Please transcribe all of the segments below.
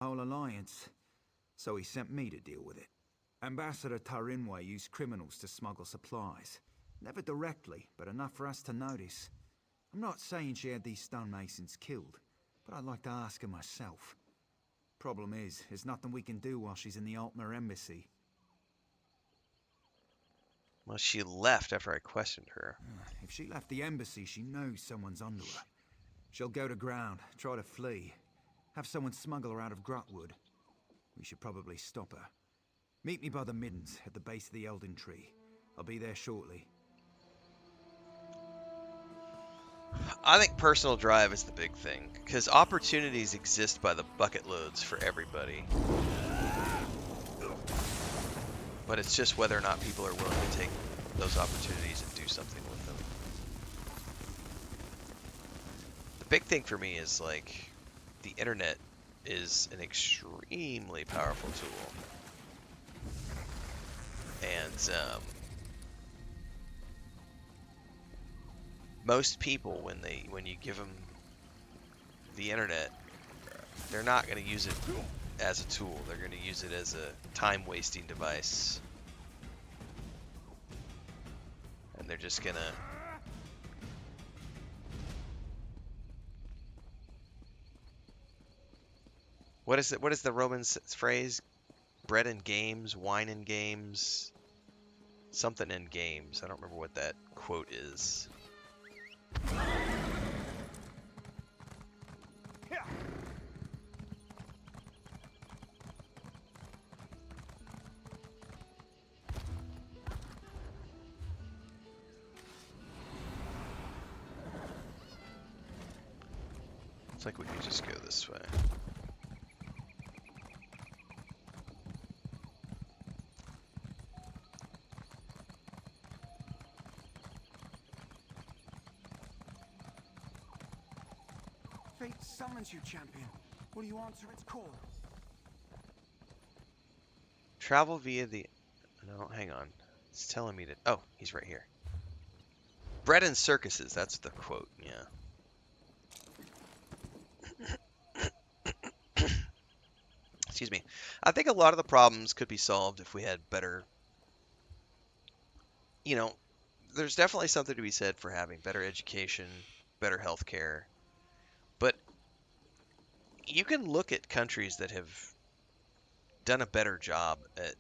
whole alliance, so he sent me to deal with it. Ambassador Tarinway used criminals to smuggle supplies. Never directly, but enough for us to notice. I'm not saying she had these stonemasons killed, but I'd like to ask her myself. Problem is, there's nothing we can do while she's in the Altmer embassy. Well, she left after I questioned her. If she left the embassy, she knows someone's under her. She'll go to ground, try to flee, have someone smuggle her out of Grotwood. We should probably stop her. Meet me by the Middens, at the base of the Elden Tree. I'll be there shortly. I think personal drive is the big thing, because opportunities exist by the bucket loads for everybody. But it's just whether or not people are willing to take those opportunities and do something with them. The big thing for me is, like, the internet is an extremely powerful tool. And most people, when you give them the internet, they're not going to use it as a tool. They're going to use it as a time-wasting device. And they're just going to... What is the Roman phrase? Bread in games, wine in games, something in games. I don't remember what that quote is. It's like we could just go this way. Fate summons you, champion. Will you answer its call? Travel via the... No, hang on. It's telling me to... Oh, he's right here. Bread and circuses, that's the quote, yeah. Excuse me. I think a lot of the problems could be solved if we had better... You know, there's definitely something to be said for having better education, better healthcare. But you can look at countries that have done a better job at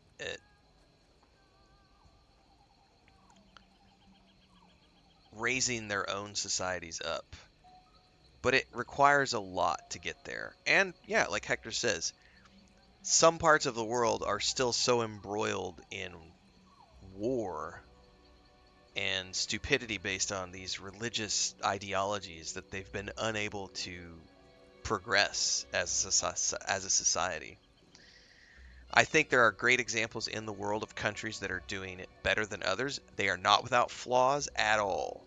raising their own societies up. But it requires a lot to get there. And yeah, like Hector says, some parts of the world are still so embroiled in war and stupidity based on these religious ideologies that they've been unable to progress as a society. I think there are great examples in the world of countries that are doing it better than others. They are not without flaws at all.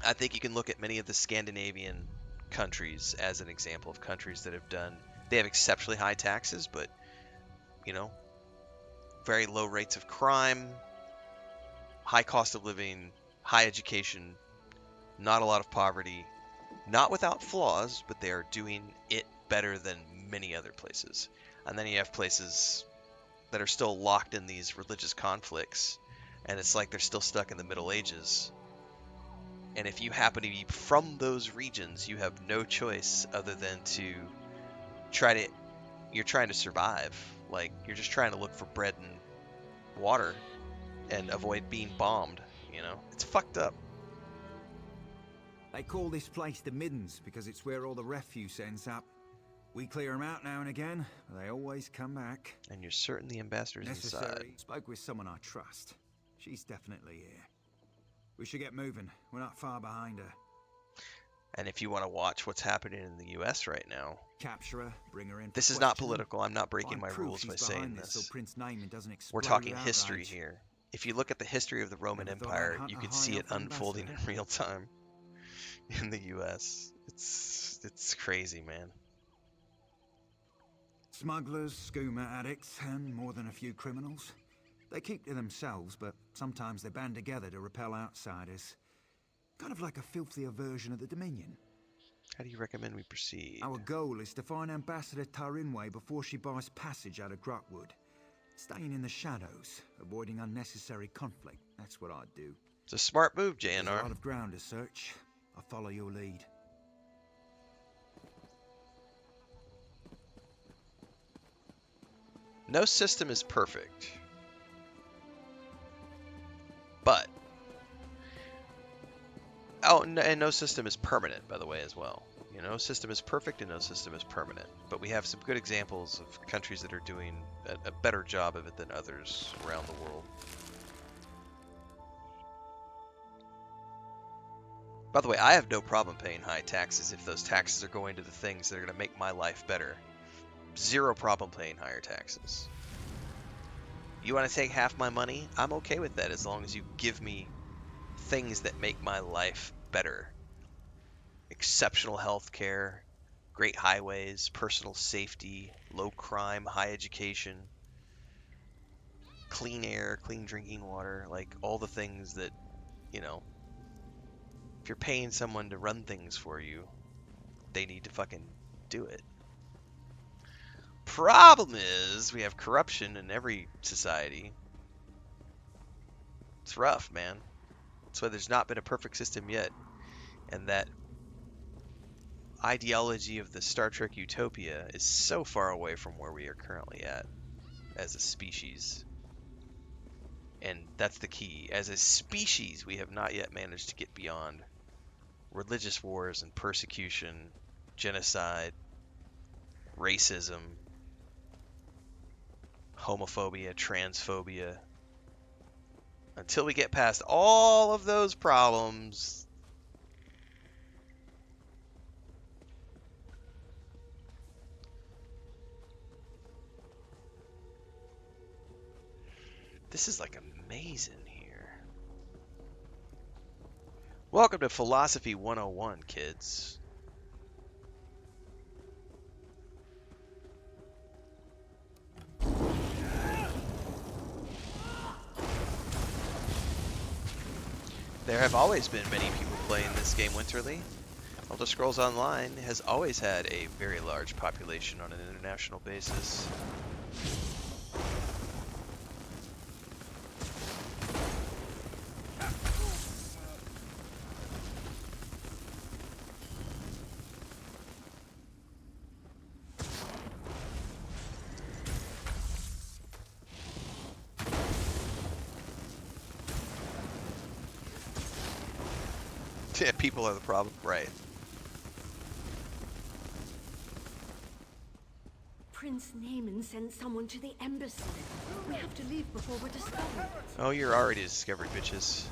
I think you can look at many of the Scandinavian countries as an example of countries that have done... They have exceptionally high taxes, but, you know, very low rates of crime, high cost of living, high education, not a lot of poverty. Not without flaws, but they are doing it better than many other places. And then you have places that are still locked in these religious conflicts, and it's like they're still stuck in the Middle Ages. And if you happen to be from those regions, you have no choice other than to you're trying to survive. Like, you're just trying to look for bread and water and avoid being bombed, you know? It's fucked up. They call this place the Middens because it's where all the refuse ends up. We clear them out now and again, but they always come back. And you're certain the ambassador's inside. Spoke with someone I trust. She's definitely here. We should get moving. We're not far behind her. And if you want to watch what's happening in the U.S. right now, capture her, bring her in. This is not political. I'm not breaking my rules by saying this. So Prince Naiman doesn't We're talking history here. If you look at the history of the Roman Empire, you can see it unfolding in real time in the U.S. It's crazy, man. Smugglers, skooma addicts, and more than a few criminals. They keep to themselves, but sometimes they band together to repel outsiders. Kind of like a filthier version of the Dominion. How do you recommend we proceed? Our goal is to find Ambassador Tarinway before she buys passage out of Grutwood. Staying in the shadows, avoiding unnecessary conflict. That's what I'd do. It's a smart move, There's a JNR. lot of ground to search. I'll follow your lead. No system is perfect. But... Oh, and no system is permanent, by the way, as well. You know, no system is perfect and no system is permanent. But we have some good examples of countries that are doing a better job of it than others around the world. By the way, I have no problem paying high taxes if those taxes are going to the things that are going to make my life better. Zero problem paying higher taxes. You want to take half my money? I'm okay with that as long as you give me things that make my life better. Exceptional health care, great highways, personal safety, low crime, high education, clean air, clean drinking water, like all the things that, you know, if you're paying someone to run things for you, they need to fucking do it. Problem is, we have corruption in every society. It's rough, man. That's why there's not been a perfect system yet. And that ideology of the Star Trek utopia is so far away from where we are currently at as a species. And that's the key. As a species, we have not yet managed to get beyond religious wars and persecution, genocide, racism, homophobia, transphobia. Until we get past all of those problems, this is like amazing here. Welcome to Philosophy 101, kids. There have always been many people playing this game winterly. Elder Scrolls Online has always had a very large population on an international basis. Yeah, people are the problem, right? Prince Naaman sent someone to the embassy. We have to leave before we're discovered. Oh, you're already discovered, bitches.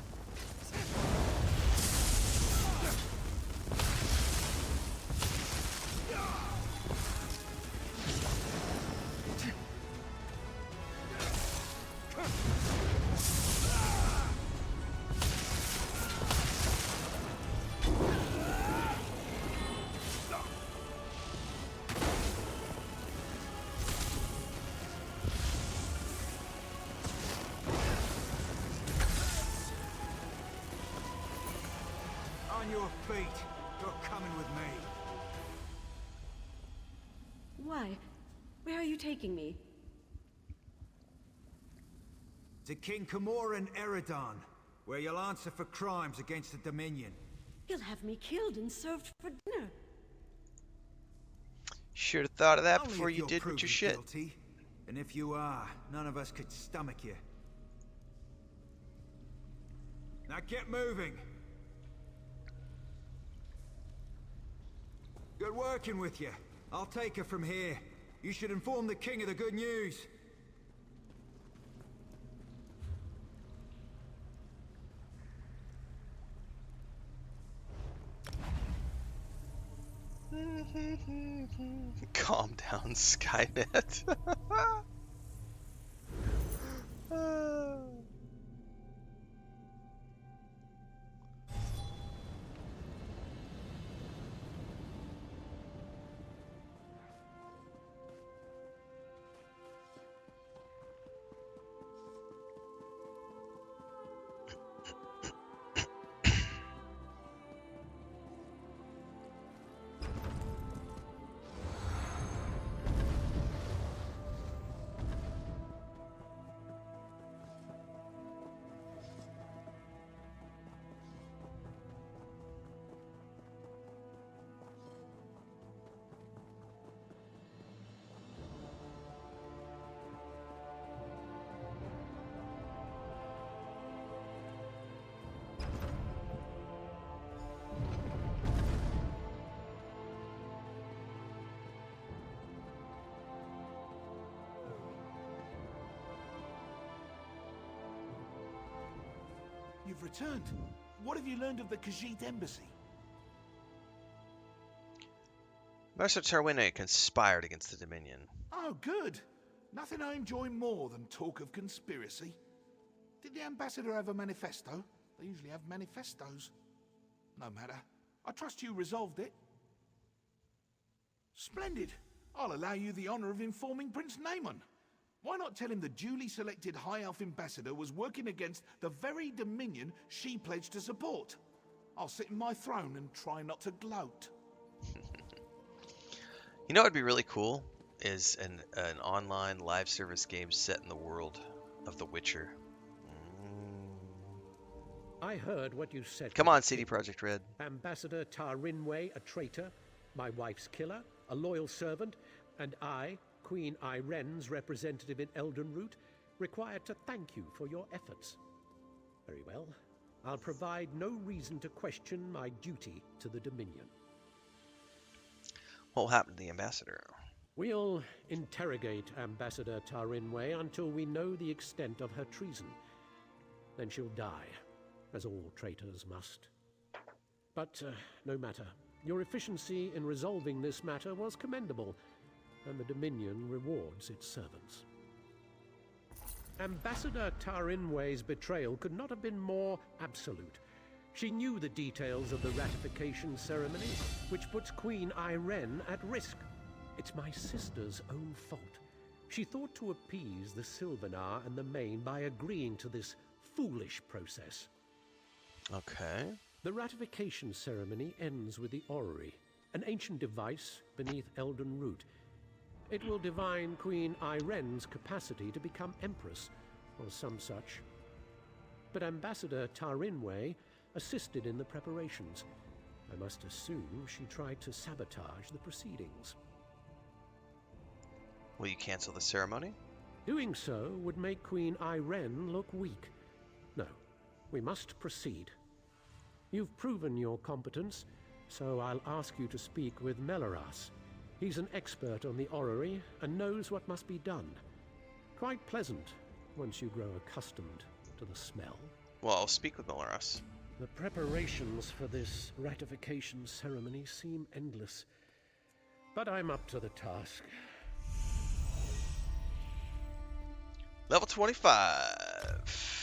On your feet. You're coming with me. Why? Where are you taking me? To King Kamor and Eridon, where you'll answer for crimes against the Dominion. He'll have me killed and served for dinner. Should have thought of that Only before if you you're did what you proven shit. guilty. And if you are, none of us could stomach you. Now get moving. Good working with you. I'll take her from here. You should inform the king of the good news. Calm down, Skynet. you've returned. What have you learned of the Khajiit embassy? Mercer Tarwine conspired against the Dominion. Oh, good. Nothing I enjoy more than talk of conspiracy. Did the ambassador have a manifesto? They usually have manifestos. No matter. I trust you resolved it. Splendid. I'll allow you the honor of informing Prince Naaman. Why not tell him the duly selected High Elf ambassador was working against the very Dominion she pledged to support? I'll sit in my throne and try not to gloat. You know what would be really cool is an online live service game set in the world of The Witcher. I heard what you said. Come on, CD Projekt Red. Ambassador Tarinway, a traitor, my wife's killer, a loyal servant, and I, Queen Iren's representative in Eldenroot, required to thank you for your efforts. Very well. I'll provide no reason to question my duty to the Dominion. What will happen to the ambassador? We'll interrogate Ambassador Tarinway until we know the extent of her treason. Then she'll die, as all traitors must. But no matter. Your efficiency in resolving this matter was commendable, and the Dominion rewards its servants. Ambassador Tarinway's betrayal could not have been more absolute. She knew the details of the ratification ceremony, which puts Queen Iren at risk. It's my sister's own fault. She thought to appease the Sylvanar and the Main by agreeing to this foolish process. Okay. The ratification ceremony ends with the orrery, an ancient device beneath Eldenroot. It will divine Queen Iren's capacity to become Empress, or some such. But Ambassador Tarinway assisted in the preparations. I must assume she tried to sabotage the proceedings. Will you cancel the ceremony? Doing so would make Queen Iren look weak. No, we must proceed. You've proven your competence, so I'll ask you to speak with Melaras. He's an expert on the orrery and knows what must be done. Quite pleasant once you grow accustomed to the smell. Well, I'll speak with Melaras. The preparations for this ratification ceremony seem endless, but I'm up to the task. Level 25.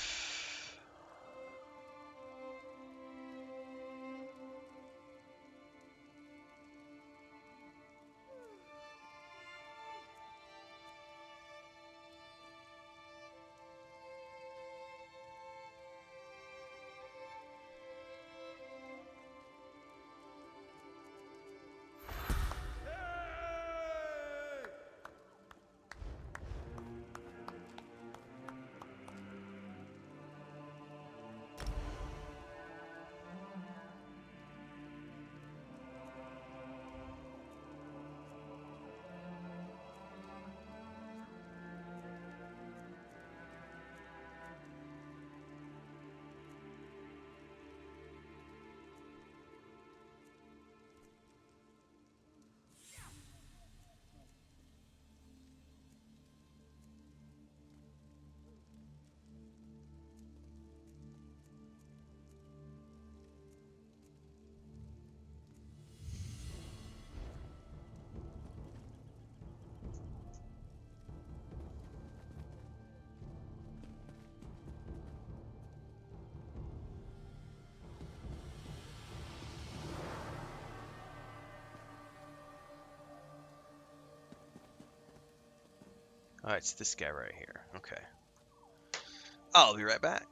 Alright, it's this guy right here. Okay. I'll be right back.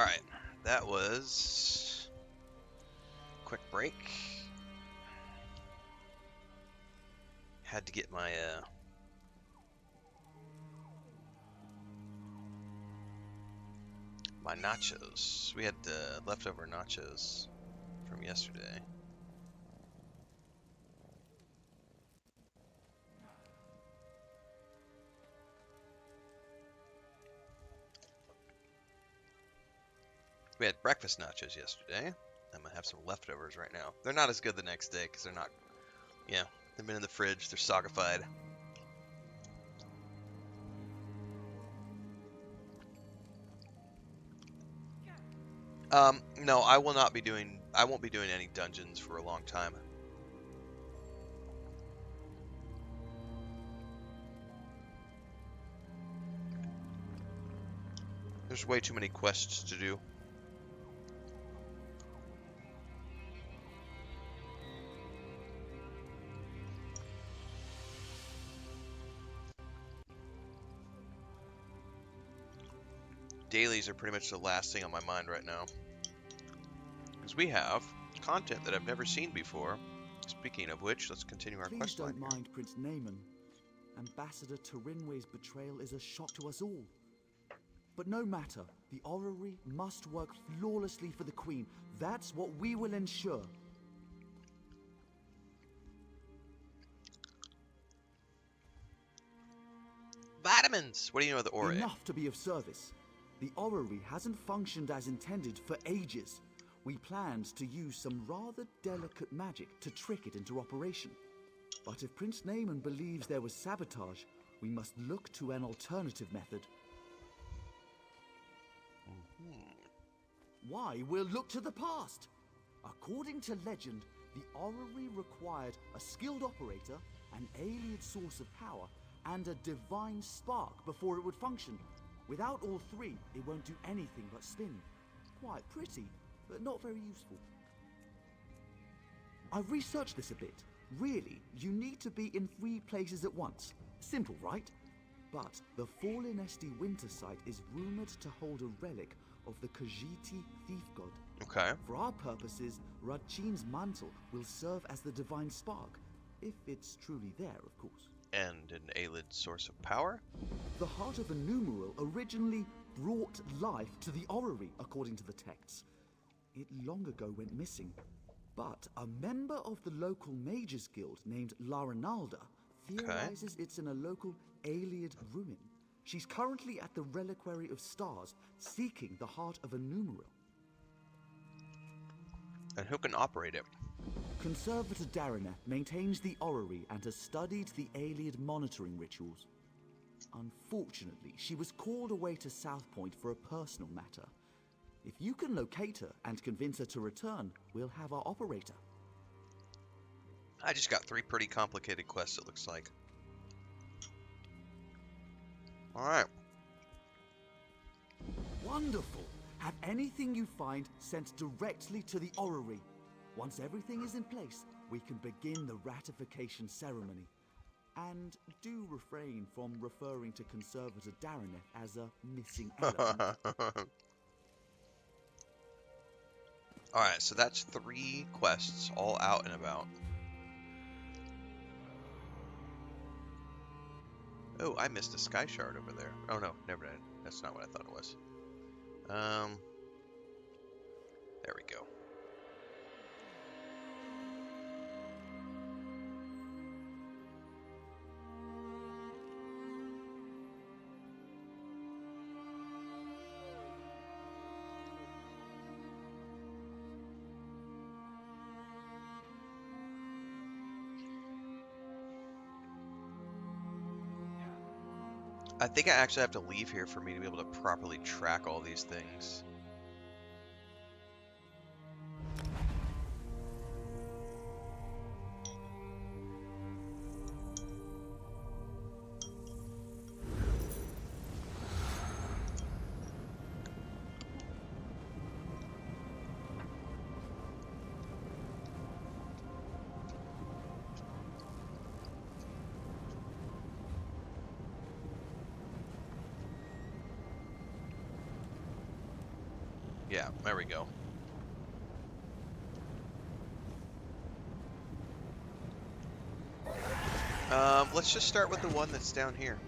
Alright, that was quick break. Had to get my my nachos. We had leftover nachos from yesterday. We had breakfast nachos yesterday. I'm gonna have some leftovers right now. They're not as good the next day because they're not, yeah, they've been in the fridge. They're soggified. No, I will not be doing. I won't be doing any dungeons for a long time. There's way too many quests to do. Dailies are pretty much the last thing on my mind right now. Because we have content that I've never seen before. Speaking of which, let's continue our Please quest line don't here. mind Prince Naaman. Ambassador Tarinway's betrayal is a shock to us all. But no matter, the orrery must work flawlessly for the Queen. That's what we will ensure. Vitamins! What do you know of the Ore? Enough to be of service. The orrery hasn't functioned as intended for ages. We planned to use some rather delicate magic to trick it into operation. But if Prince Naaman believes there was sabotage, we must look to an alternative method. Why, we'll look to the past. According to legend, the orrery required a skilled operator, an alien source of power, and a divine spark before it would function. Without all three, it won't do anything but spin. Quite pretty, but not very useful. I've researched this a bit. Really, you need to be in 3 places at once. Simple, right? But the Fallen Esti winter site is rumored to hold a relic of the Khajiiti thief god. Okay. For our purposes, Radchin's mantle will serve as the divine spark, if it's truly there, of course. And an Aelid source of power? The heart of a numeral originally brought life to the orrery, according to the texts. It long ago went missing, but a member of the local mages guild named Laranalda theorizes it's in a local Aelid ruin. She's currently at the Reliquary of Stars, seeking the heart of a numeral. And who can operate it? Conservator Darineth maintains the orrery and has studied the Aelid monitoring rituals. Unfortunately, she was called away to South Point for a personal matter. If you can locate her and convince her to return, we'll have our operator. I just got 3 pretty complicated quests, it looks like. Alright. Wonderful! Have anything you find sent directly to the orrery. Once everything is in place, we can begin the ratification ceremony. And do refrain from referring to Conservator Darineth as a missing element. Alright, so that's 3 quests, all out and about. Oh, I missed a sky shard over there. Oh no, never mind. That's not what I thought it was. There we go. I think I actually have to leave here for me to be able to properly track all these things. Yeah, there we go. Let's just start with the one that's down here.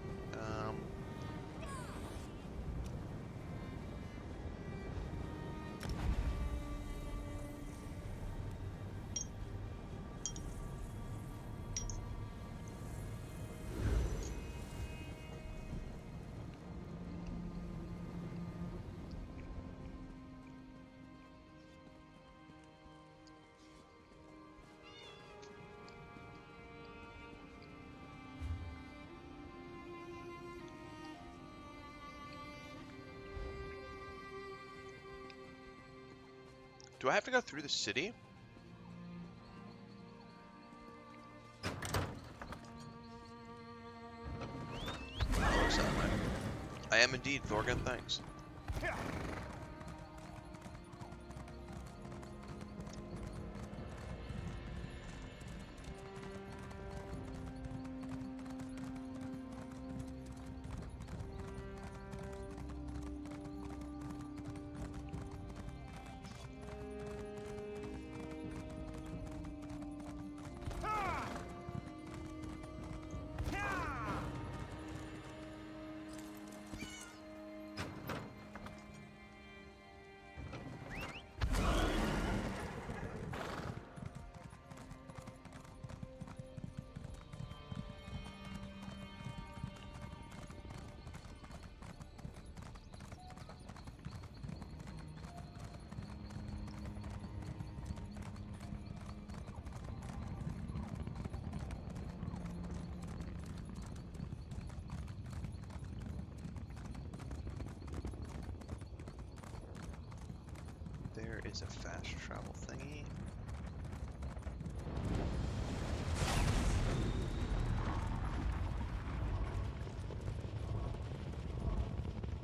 Do I have to go through the city? Looks that way. I am indeed, Thorgan, thanks. There is a fast travel thingy.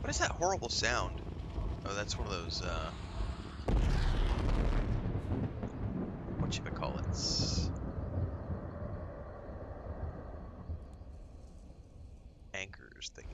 What is that horrible sound? Oh, that's one of those, whatchamacallits? Anchors thingy.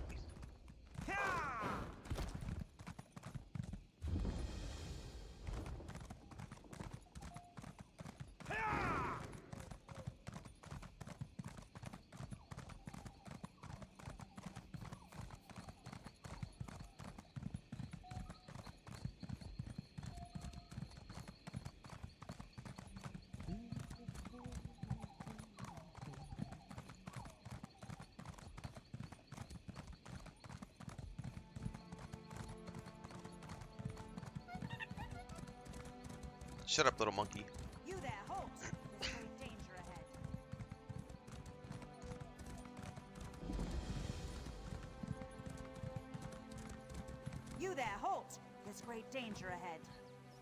Shut up, little monkey. You there, halt! There's great danger ahead. You there, halt! There's great danger ahead.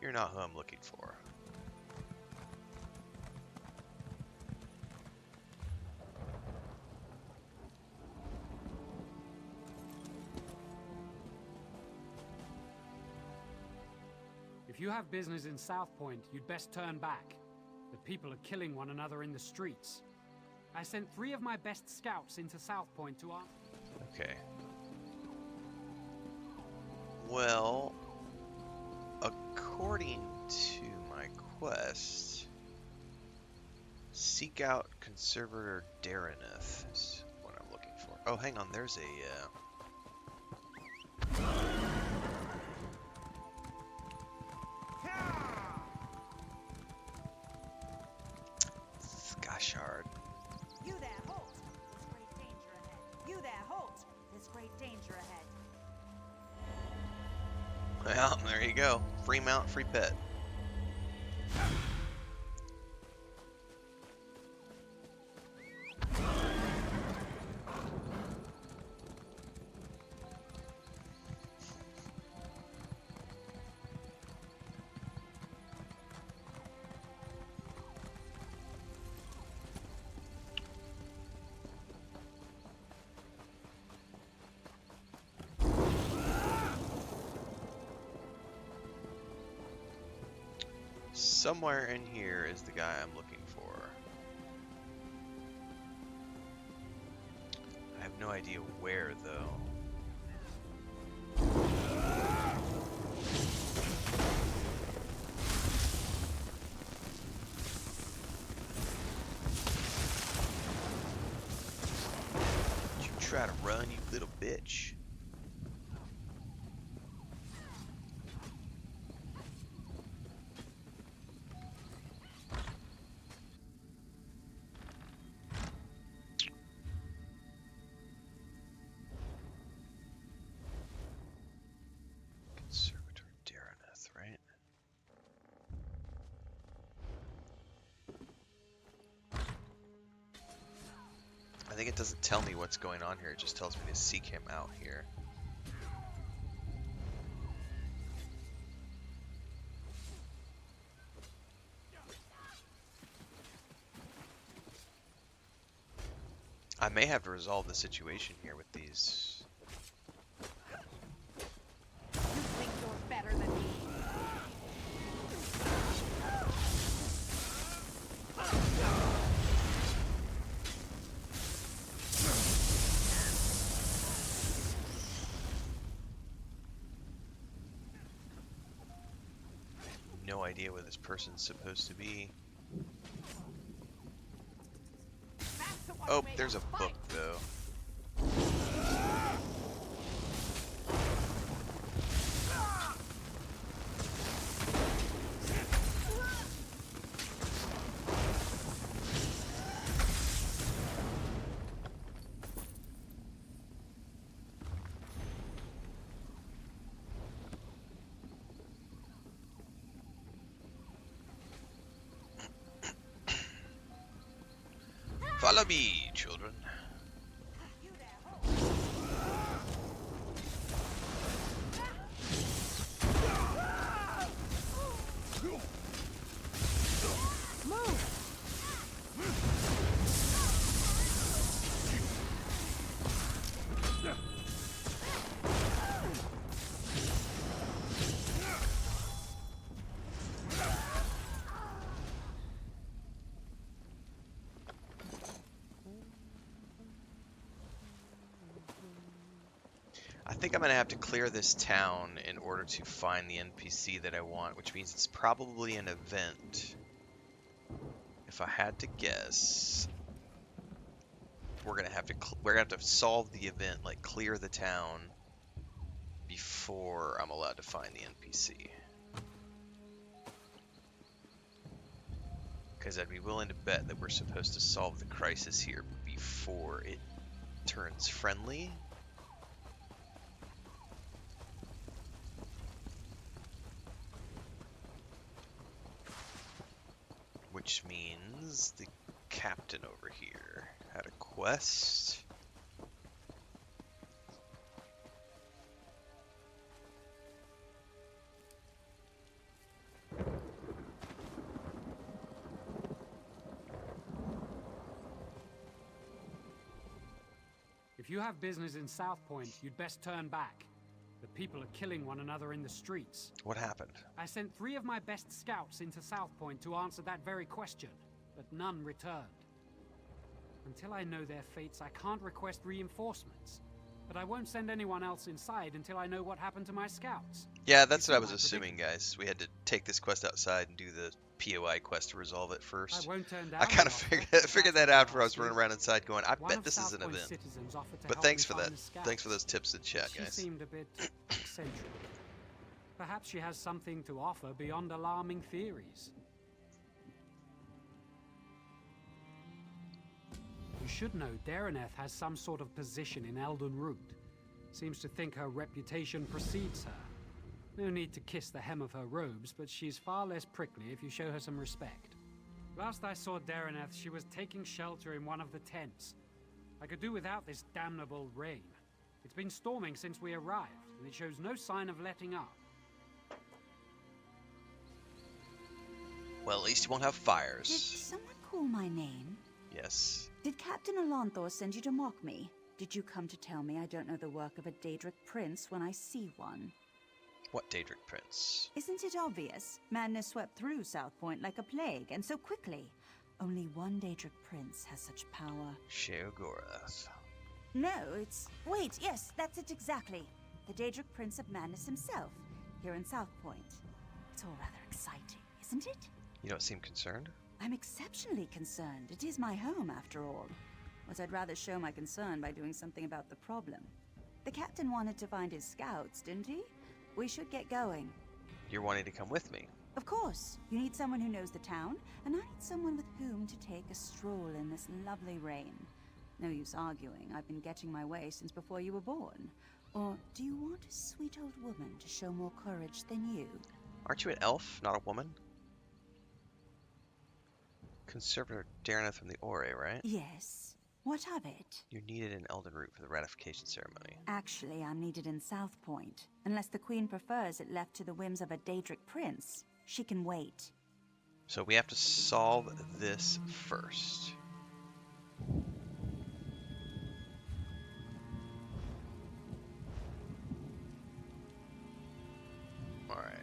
You're not who I'm looking for. If you have business in South Point, you'd best turn back. The people are killing one another in the streets. I sent 3 of my best scouts into South Point to arm. Okay. Well, according to my quest, seek out Conservator Dareneth is what I'm looking for. Oh, hang on, there's a, Skashard. You there, halt! There's great danger ahead. You there, halt! There's great danger ahead. Well, there you go. Free mount, free pet. Somewhere in here is the guy I'm looking for. I have no idea where, though. try to run, you little bitch. Conservator Dareneth, right? I think it doesn't tell me what's going on here, it just tells me to seek him out here. I may have to resolve the situation here with these. You think you're better than me? No idea where this person's supposed to be. Oh, there's a book though. Follow me, children. I think I'm gonna have to clear this town in order to find the NPC that I want, which means it's probably an event. If I had to guess, we're gonna have to solve the event, like clear the town before I'm allowed to find the NPC. Because I'd be willing to bet that we're supposed to solve the crisis here before it turns friendly. Which means the captain over here had a quest. If you have business in South Point, you'd best turn back. The people are killing one another in the streets. What happened? I sent 3 of my best scouts into South Point to answer that very question, but none returned. Until I know their fates, I can't request reinforcements. But I won't send anyone else inside until I know what happened to my scouts. Yeah, that's what I You was see my assuming, guys. We had to take this quest outside and do the POI quest to resolve it first. I won't turn down I kind the of offer, figured that out after I was running around inside going, I One bet of this is South an Point's event. citizens offered to But help thanks me for find that. the scouts. Thanks for those tips in chat, She guys. seemed a bit eccentric. Perhaps she has something to offer beyond alarming theories. You should know Dareneth has some sort of position in Elden Root. Seems to think her reputation precedes her. No need to kiss the hem of her robes, but she's far less prickly if you show her some respect. Last I saw Dareneth, she was taking shelter in one of the tents. I could do without this damnable rain. It's been storming since we arrived, and it shows no sign of letting up. Well, at least you won't have Did fires. someone call my name? Yes. Did Captain Alanthor send you to mock me? Did you come to tell me I don't know the work of a Daedric prince when I see one? What Daedric prince? Isn't it obvious? Madness swept through South Point like a plague, and so quickly. Only one Daedric prince has such power. Sheogorath. No, it's... Wait, yes, that's it exactly. The Daedric Prince of Madness himself, here in South Point. It's all rather exciting, isn't it? You don't seem concerned. I'm exceptionally concerned. It is my home, after all. but I'd rather show my concern by doing something about the problem. The captain wanted to find his scouts, didn't he? We should get going. You're wanting to come with me. Of course. You need someone who knows the town, and I need someone with whom to take a stroll in this lovely rain. No use arguing. I've been getting my way since before you were born. Or do you want a sweet old woman to show more courage than you? Aren't you an elf, not a woman? Conservator Darneth from the Ore, right? Yes. What of it? You're needed in Elden Root for the ratification ceremony. Actually, I'm needed in South Point. Unless the Queen prefers it left to the whims of a Daedric prince. She can wait. So we have to solve this first. Alright.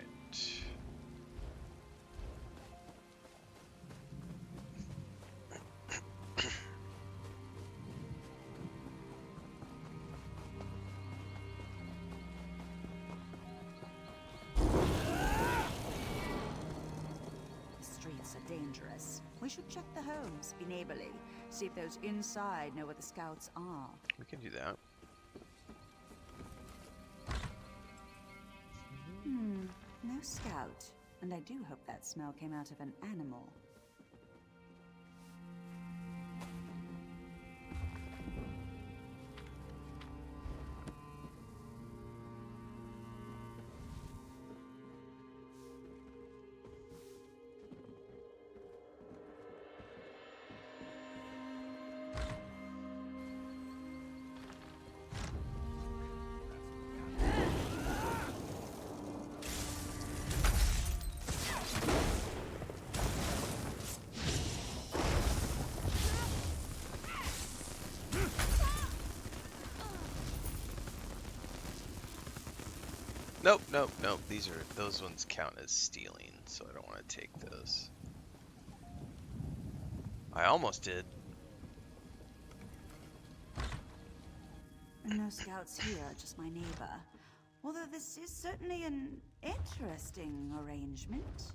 Dangerous. We should check the homes, be neighborly, see if those inside know where the scouts are. We can do that. No scout. And I do hope that smell came out of an animal. Nope, nope, nope. Those ones count as stealing, so I don't want to take those. I almost did. No scouts here, just my neighbor. Although this is certainly an interesting arrangement.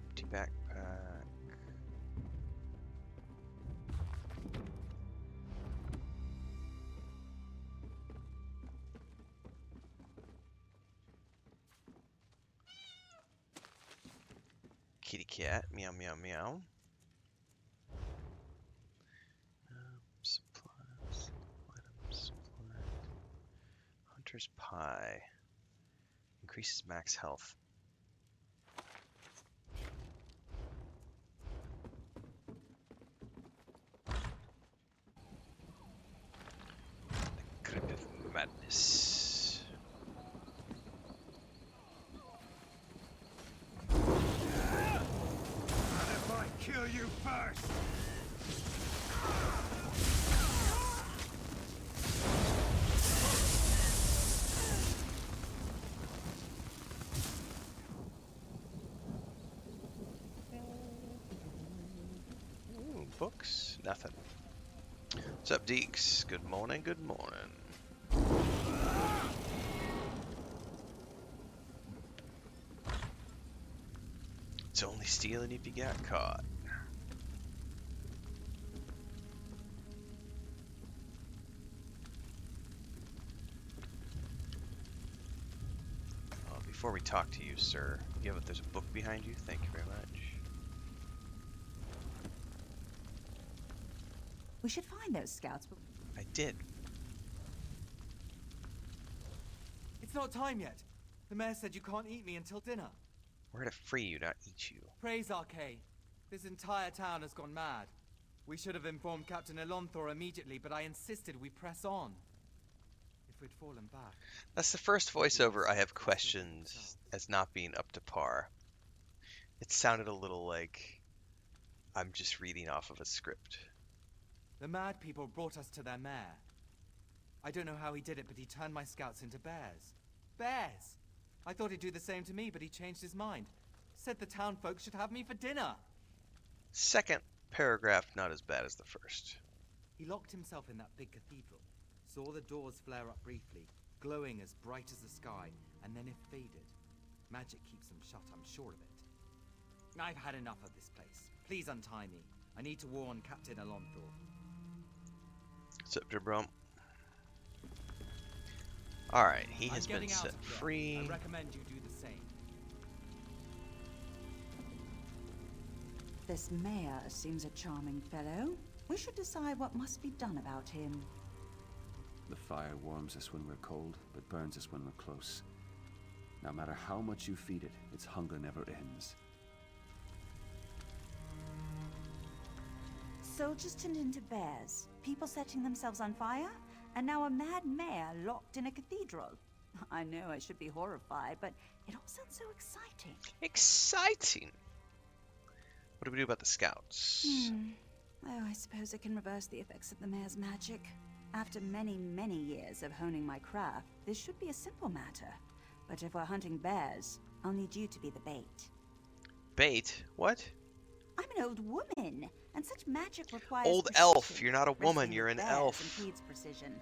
Empty backpack. Kitty cat, meow meow meow. Supplies, items, supply. Hunter's pie. Increases max health. The grip of madness. Kill you first! Ooh, books? Nothing. What's up, Deeks? Good morning, good morning. It's only stealing if you got caught. Before we talk to you, sir, there's a book behind you. Thank you very much. We should find those scouts. I did. It's not time yet. The mayor said you can't eat me until dinner. We're here to free you, not eat you. Praise Arcade. This entire town has gone mad. We should have informed Captain Elonthor immediately, but I insisted we press on. If we'd fallen back... That's the first voiceover I have questioned as not being up to par. It sounded a little like I'm just reading off of a script. The mad people brought us to their mayor. I don't know how he did it, but he turned my scouts into bears. Bears! I thought he'd do the same to me, but he changed his mind. Said the town folks should have me for dinner. Second paragraph, not as bad as the first. He locked himself in that big cathedral, saw the doors flare up briefly, glowing as bright as the sky, and then it faded. Magic keeps them shut, I'm sure of it. I've had enough of this place. Please untie me. I need to warn Captain Alonthor. Scepter bro. Alright, he has I'm been getting out set of here. free. I recommend you do the same. This mayor seems a charming fellow. We should decide what must be done about him. The fire warms us when we're cold, but burns us when we're close. No matter how much you feed it, its hunger never ends. Soldiers turned into bears, people setting themselves on fire, and now a mad mayor locked in a cathedral. I know I should be horrified, but it all sounds so exciting. Exciting! What do we do about the scouts? Oh, I suppose I can reverse the effects of the mayor's magic. After many, many years of honing my craft, this should be a simple matter. But if we're hunting bears, I'll need you to be the bait. Bait? What? I'm an old woman, and such magic requires Old precision. elf. You're not a woman, Wrestling you're with an bears elf. impedes precision.